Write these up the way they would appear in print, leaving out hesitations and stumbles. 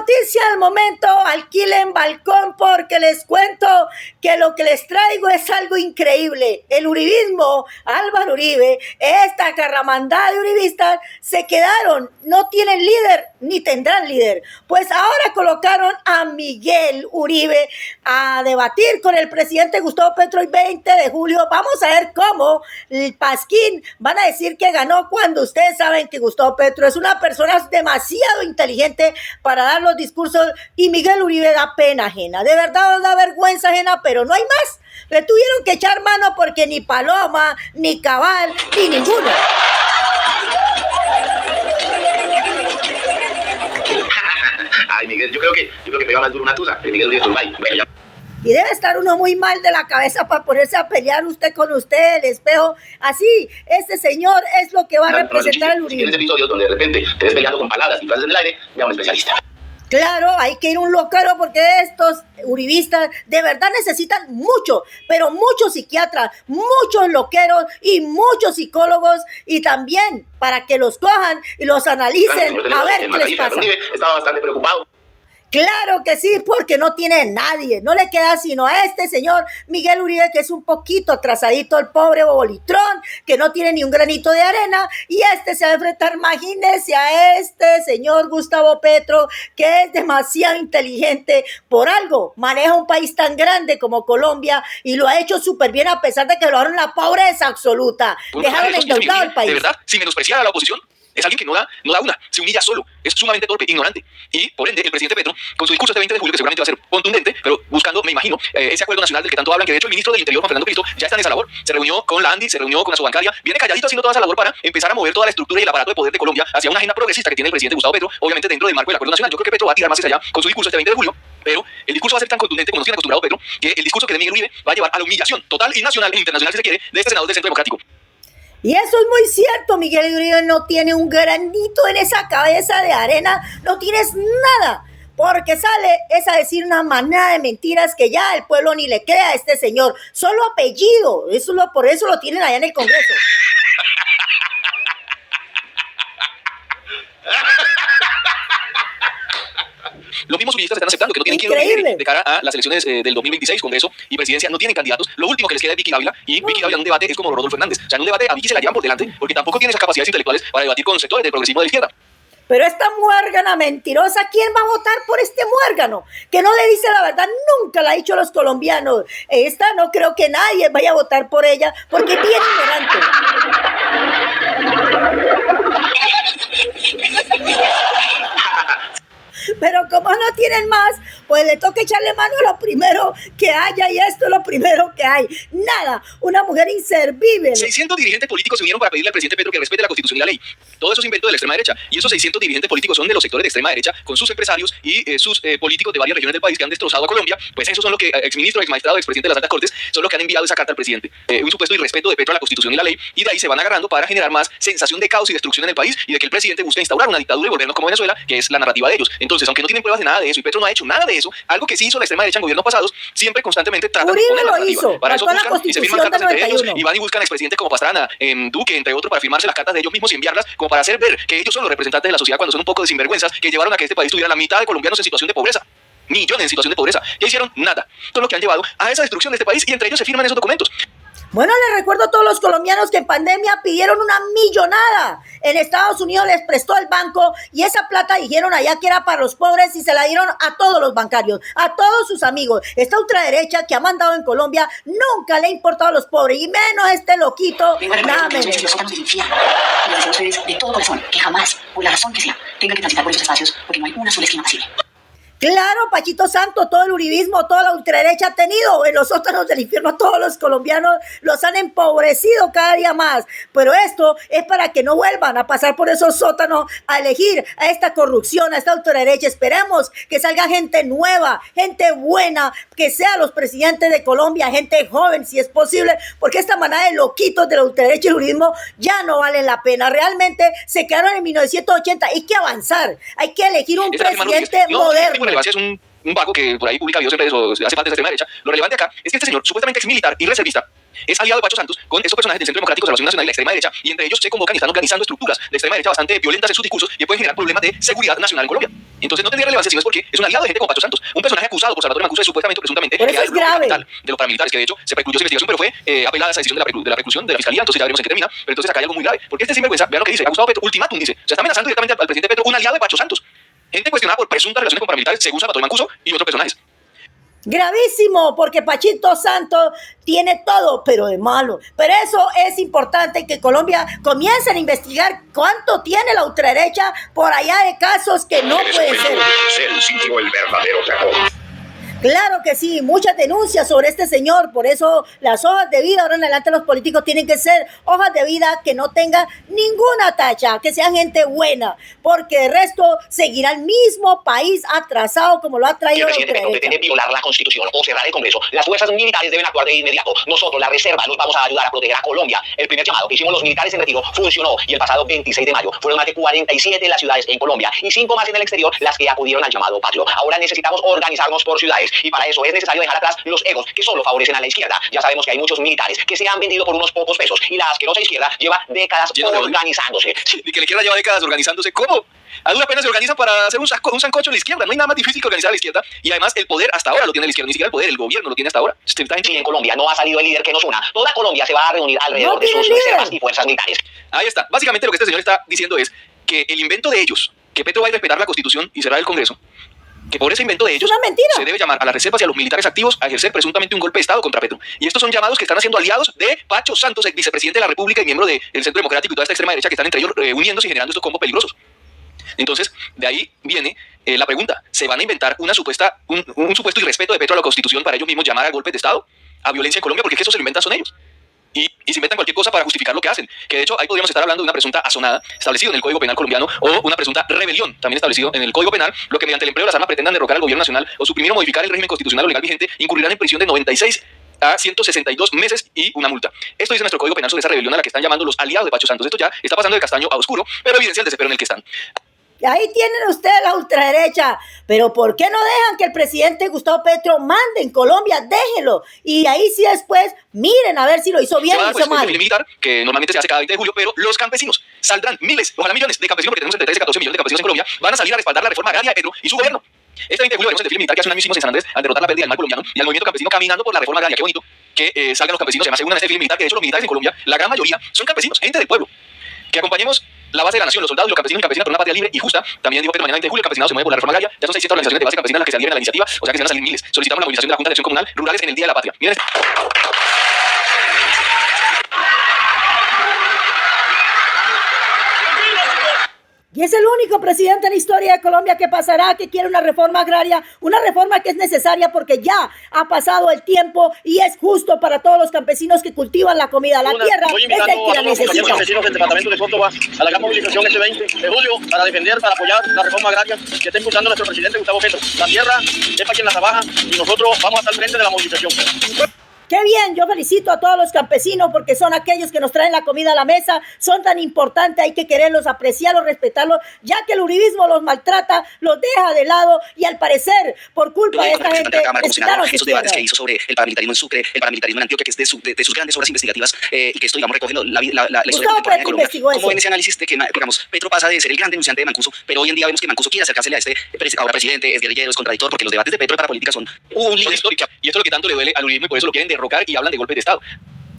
noticia del momento, alquilen balcón porque les cuento que lo que les traigo es algo increíble. El uribismo, Álvaro Uribe, esta carramandada de uribistas se quedaron, no tienen líder ni tendrán líder. Pues ahora colocaron a Miguel Uribe a debatir con el presidente Gustavo Petro el 20 de julio. Vamos a ver cómo el Pasquín van a decir que ganó cuando ustedes saben que Gustavo Petro es una persona demasiado inteligente para dar los discursos y Miguel Uribe da pena ajena. De verdad da vergüenza ajena, pero no hay más. Le tuvieron que echar mano porque ni Paloma, ni Cabal, ni ninguno. Ay, Miguel, yo creo que pega más duro una tusa. Miguel Uribe Turbay. Bueno, ya. Y debe estar uno muy mal de la cabeza para ponerse a pelear usted con usted, el espejo. Así, este señor es lo que va a representar el uribismo. Si tienes uribismo. episodios donde de repente te ves peleando con palabras y frases en el aire, ve a un especialista. Claro, hay que ir a un locaro porque estos uribistas de verdad necesitan mucho, pero muchos psiquiatras, muchos loqueros y muchos psicólogos y también para que los cojan y los analicen a ver qué les pasa. Estaba bastante preocupado. Claro que sí, porque no tiene nadie, no le queda sino a este señor Miguel Uribe, que es un poquito atrasadito, el pobre bobolitrón, que no tiene ni un granito de arena, y este se va a enfrentar, imagínense, a este señor Gustavo Petro, que es demasiado inteligente, por algo maneja un país tan grande como Colombia, y lo ha hecho súper bien a pesar de que lo dejaron en la pobreza absoluta, dejaron endeudado el país. De verdad, sin menospreciar a la oposición, es alguien que no da una, se humilla solo, es sumamente torpe, ignorante. Y, por ende, el presidente Petro, con su discurso este 20 de julio, que seguramente va a ser contundente, pero buscando, me imagino, ese acuerdo nacional del que tanto hablan, que de hecho el ministro del Interior, Juan Fernando Cristo, ya está en esa labor. Se reunió con la ANDI, se reunió con la subbancaria, viene calladito haciendo toda esa labor para empezar a mover toda la estructura y el aparato de poder de Colombia hacia una agenda progresista que tiene el presidente Gustavo Petro, obviamente dentro del marco del acuerdo nacional. Yo creo que Petro va a tirar más hacia allá con su discurso este 20 de julio, pero el discurso va a ser tan contundente como nos tiene acostumbrado Petro, que el discurso que de Miguel Uribe va a llevar a la humillación total y nacional e internacional, si se quiere, de este senador del Centro Democrático. Y eso es muy cierto, Miguel Uribe no tiene un granito en esa cabeza de arena, no tienes nada, porque sale es a decir una manada de mentiras que ya el pueblo ni le crea a este señor, solo apellido, por eso lo tienen allá en el Congreso. Los mismos uribistas están aceptando que no tienen quien de cara a las elecciones del 2026, Congreso y Presidencia, no tienen candidatos. Lo último que les queda es Vicky Dávila, y Vicky Dávila en un debate es como Rodolfo Hernández. O sea, en un debate a Vicky se la llevan por delante porque tampoco tiene esas capacidades intelectuales para debatir con sectores del progresismo de la izquierda. Pero esta muérgana mentirosa, ¿quién va a votar por este muérgano? Que no le dice la verdad, nunca la ha dicho a los colombianos. Esta no creo que nadie vaya a votar por ella porque es bien ignorante. Pero como no tienen más, pues le toca echarle mano a lo primero que haya, y esto es lo primero que hay. Nada, una mujer inservible. 600 dirigentes políticos se unieron para pedirle al presidente Petro que respete la Constitución y la ley. Todo eso es invento de la extrema derecha, y esos 600 dirigentes políticos son de los sectores de extrema derecha, con sus empresarios y sus políticos de varias regiones del país que han destrozado a Colombia. Pues esos son los que, exministro, exmagistrado, expresidente de las altas cortes, son los que han enviado esa carta al presidente. Un supuesto irrespeto de Petro a la Constitución y la ley, y de ahí se van agarrando para generar más sensación de caos y destrucción en el país, y de que el presidente busca instaurar una dictadura y volvernos como Venezuela, que es la narrativa de ellos. Entonces, aunque no tienen pruebas de nada de eso, y Petro no ha hecho nada de eso, algo que sí hizo la extrema derecha en gobiernos pasados, siempre constantemente tratan de poner la narrativa. Para eso buscan y se firman cartas entre ellos, y van y buscan expresidentes como Pastrana, Duque, entre otros, para firmarse las cartas de ellos mismos y enviarlas como para hacer ver que ellos son los representantes de la sociedad, cuando son un poco de sinvergüenzas que llevaron a que este país tuviera la mitad de colombianos en situación de pobreza. Millones en situación de pobreza. ¿Qué hicieron? Nada. Son los que han llevado a esa destrucción de este país, y entre ellos se firman esos documentos. Bueno, les recuerdo a todos los colombianos que en pandemia pidieron una millonada. En Estados Unidos les prestó el banco y esa plata dijeron allá que era para los pobres y se la dieron a todos los bancarios, a todos sus amigos. Esta ultraderecha que ha mandado en Colombia nunca le ha importado a los pobres, y menos este loquito. Nada menos. Los sótanos del infierno. Y les deseo a ustedes de todo corazón que jamás, por la razón que sea, tengan que transitar por esos espacios, porque no hay una sola esquina pasible. Claro, Pachito Santo, todo el uribismo, toda la ultraderecha ha tenido en los sótanos del infierno a todos los colombianos, los han empobrecido cada día más, pero esto es para que no vuelvan a pasar por esos sótanos a elegir a esta corrupción, a esta ultraderecha. Esperemos que salga gente nueva, gente buena, que sean los presidentes de Colombia, gente joven si es posible, porque esta manada de loquitos de la ultraderecha y el uribismo ya no valen la pena. Realmente se quedaron en 1980, hay que avanzar, hay que elegir un presidente moderno. Es un vago que por ahí publica videos en redes o hace parte de esa extrema derecha. Lo relevante acá es que este señor, supuestamente ex militar y reservista, es aliado de Pacho Santos con estos personajes del Centro Democrático de Salvación Nacional y la extrema derecha, y entre ellos se convocan y están organizando estructuras de extrema derecha bastante violentas en sus discursos y pueden generar problemas de seguridad nacional en Colombia. Entonces no tendría relevancia si no es porque es un aliado de gente como Pacho Santos, un personaje acusado por Salvatore Mancuso de supuestamente, presuntamente, por eso es grave, de los paramilitares, que de hecho se precluyó su investigación, pero fue apelada a esa decisión de la preclusión de la fiscalía. Entonces ya veremos en qué termina, pero entonces acá hay algo muy grave, porque este sinvergüenza, vean lo que dice, ha Gustavo Petro, ultimátum, dice, se está amenazando directamente al presidente Petro, un aliado de Pacho Santos, gente cuestionada por presuntas relaciones con paramilitares según Salvatore Mancuso y otros personajes. Gravísimo, porque Pachito Santos tiene todo, pero de malo. Pero eso es importante, que Colombia comience a investigar cuánto tiene la ultraderecha por allá de casos que no pueden ser. Sencillo, el verdadero terror. Claro que sí, muchas denuncias sobre este señor, por eso las hojas de vida ahora en adelante los políticos tienen que ser hojas de vida que no tengan ninguna tacha, que sean gente buena, porque de resto seguirá el mismo país atrasado como lo ha traído la ultraderecha. El presidente Petro pretende violar la Constitución o cerrar el Congreso. Las fuerzas militares deben actuar de inmediato. Nosotros, la Reserva, nos vamos a ayudar a proteger a Colombia. El primer llamado que hicimos los militares en retiro funcionó y el pasado 26 de mayo fueron más de 47 las ciudades en Colombia y 5 más en el exterior las que acudieron al llamado patrio. Ahora necesitamos organizarnos por ciudades. Y para eso es necesario dejar atrás los egos que solo favorecen a la izquierda. Ya sabemos que hay muchos militares que se han vendido por unos pocos pesos y la asquerosa izquierda lleva décadas organizándose. Y que la izquierda lleva décadas organizándose. ¿Cómo? A duras penas se organizan para hacer un sancocho en la izquierda. No hay nada más difícil que organizar a la izquierda. Y además el poder hasta ahora lo tiene la izquierda. Ni siquiera el poder, el gobierno lo tiene hasta ahora. Y en Colombia no ha salido el líder que nos una. Toda Colombia se va a reunir alrededor de sus reservas y fuerzas militares. Ahí está. Básicamente lo que este señor está diciendo es que el invento de ellos, que Petro va a respetar la Constitución y cerrar el Congreso, que por ese invento de ellos se debe llamar a las reservas y a los militares activos a ejercer presuntamente un golpe de Estado contra Petro. Y estos son llamados que están haciendo aliados de Pacho Santos, el vicepresidente de la República y miembro del Centro Democrático y toda esta extrema derecha que están entre ellos uniéndose y generando estos combos peligrosos. Entonces, de ahí viene la pregunta. ¿Se van a inventar un supuesto irrespeto de Petro a la Constitución para ellos mismos llamar a golpes de Estado, a violencia en Colombia? Porque es que eso se lo inventan son ellos. Y se inventan cualquier cosa para justificar lo que hacen. Que de hecho ahí podríamos estar hablando de una presunta asonada establecido en el Código Penal colombiano o una presunta rebelión también establecido en el Código Penal, lo que mediante el empleo de las armas pretendan derrocar al gobierno nacional o suprimir o modificar el régimen constitucional o legal vigente, incurrirán en prisión de 96 a 162 meses y una multa. Esto dice nuestro Código Penal sobre esa rebelión a la que están llamando los aliados de Pacho Santos. Esto ya está pasando de castaño a oscuro, pero evidencia el desespero en el que están. Ahí tienen ustedes la ultraderecha, pero ¿por qué no dejan que el presidente Gustavo Petro mande en Colombia? Déjenlo, y ahí sí después miren a ver si lo hizo bien o hizo mal. El militar, que normalmente se hace cada 20 de julio, pero los campesinos saldrán miles, ojalá millones de campesinos, porque tenemos entre 13 y 14 millones de campesinos en Colombia, van a salir a respaldar la reforma agraria de Petro y su gobierno. Este 20 de julio veremos el desfile militar que hace un año hicimos en San Andrés al derrotar la pérdida del mar colombiano y al movimiento campesino caminando por la reforma agraria. Qué bonito que salgan los campesinos, además se unan a este desfile militar, que de hecho los militares en Colombia, la gran mayoría son campesinos, gente del pueblo. Que acompañemos la base de la nación, los soldados y los campesinos y campesinas por una patria libre y justa. También dijo Petro mañana 20 de julio, el campesinado se mueve por la reforma agraria. Ya son 600 organizaciones de base campesina las que se adhieren a la iniciativa, o sea que se van a salir miles. Solicitamos la movilización de la Junta de Acción Comunal Rurales en el Día de la Patria. Miren Y es el único presidente en la historia de Colombia que pasará, que quiere una reforma agraria, una reforma que es necesaria porque ya ha pasado el tiempo y es justo para todos los campesinos que cultivan la comida. La tierra es el que la necesita. Compañeros campesinos del departamento de Córdoba a la gran movilización este 20 de julio para defender, para apoyar la reforma agraria que está impulsando nuestro presidente Gustavo Petro. La tierra es para quien la trabaja y nosotros vamos a estar al frente de la movilización. Qué bien, yo felicito a todos los campesinos porque son aquellos que nos traen la comida a la mesa, son tan importantes, hay que quererlos, apreciarlos, respetarlos, ya que el uribismo los maltrata, los deja de lado y al parecer, por culpa de esta gente, esos debates que hizo sobre el paramilitarismo en Sucre, el paramilitarismo en Antioquia, que es de sus grandes obras investigativas y que esto, digamos, recoge la historia contemporánea de Colombia. ¿Cómo ven ese análisis de que, digamos, Petro pasa de ser el gran denunciante de Mancuso, pero hoy en día vemos que Mancuso quiere acercársele a este ahora presidente, es guerrillero, es contradictor, porque los debates de Petro y para política son un lío histórico, y esto es lo que tanto le duele al uribismo y por eso lo quieren derrocar y hablan de golpes de Estado.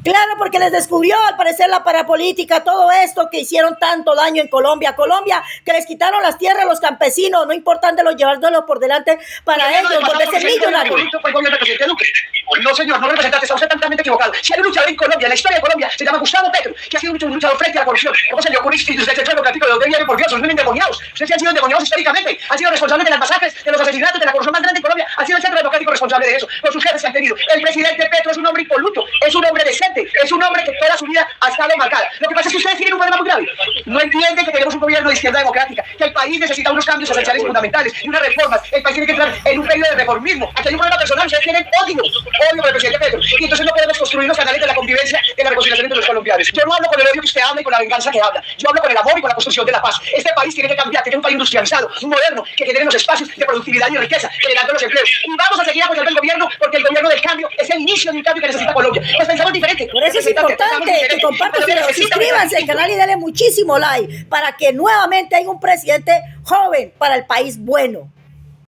Claro, porque les descubrió al parecer la parapolítica, todo esto que hicieron tanto daño en Colombia, que les quitaron las tierras a los campesinos, no importan de los llevárselos por delante para ellos, volverse millonarios. No, señor, no representante, está usted totalmente equivocado. Si hay un luchador en Colombia, en la historia de Colombia, se llama Gustavo Petro, que ha sido un luchador frente a la corrupción. ¿Cómo se le ocurre desde el Centro Democrático de donde viene? Por Dios, son endemoniados. Ustedes han sido endemoniados históricamente, han sido responsables de las masacres, de los asesinatos, de la corrupción más grande en Colombia. Ha sido el Centro Democrático responsable de eso, con sus jefes que han tenido. El presidente Petro es un hombre impoluto, es un hombre decente, es un hombre que toda su vida ha estado marcada. Lo que pasa es que ustedes tienen un problema muy grave. No entienden que tenemos un gobierno de izquierda democrática, que el país necesita unos cambios esenciales y fundamentales y unas reformas. El país tiene que entrar en un periodo de reformismo. Aquí hay un problema personal, ustedes tienen odio por el presidente Petro. Y entonces no podemos construir los canales de la convivencia, de la reconciliación entre los colombianos. Yo no hablo con el odio que usted habla y con la venganza que habla. Yo hablo con el amor y con la construcción de la paz. Este país tiene que cambiar, tiene un país industrializado, moderno, que genere los espacios de productividad y de riqueza, generando los empleos. Y vamos a a seguir apoyando el gobierno porque el gobierno del cambio es el inicio de un cambio que necesita Colombia. Pues pensamos diferente. Por eso es importante que compartan, suscríbanse al canal y denle muchísimo like para que nuevamente haya un presidente joven para el país bueno.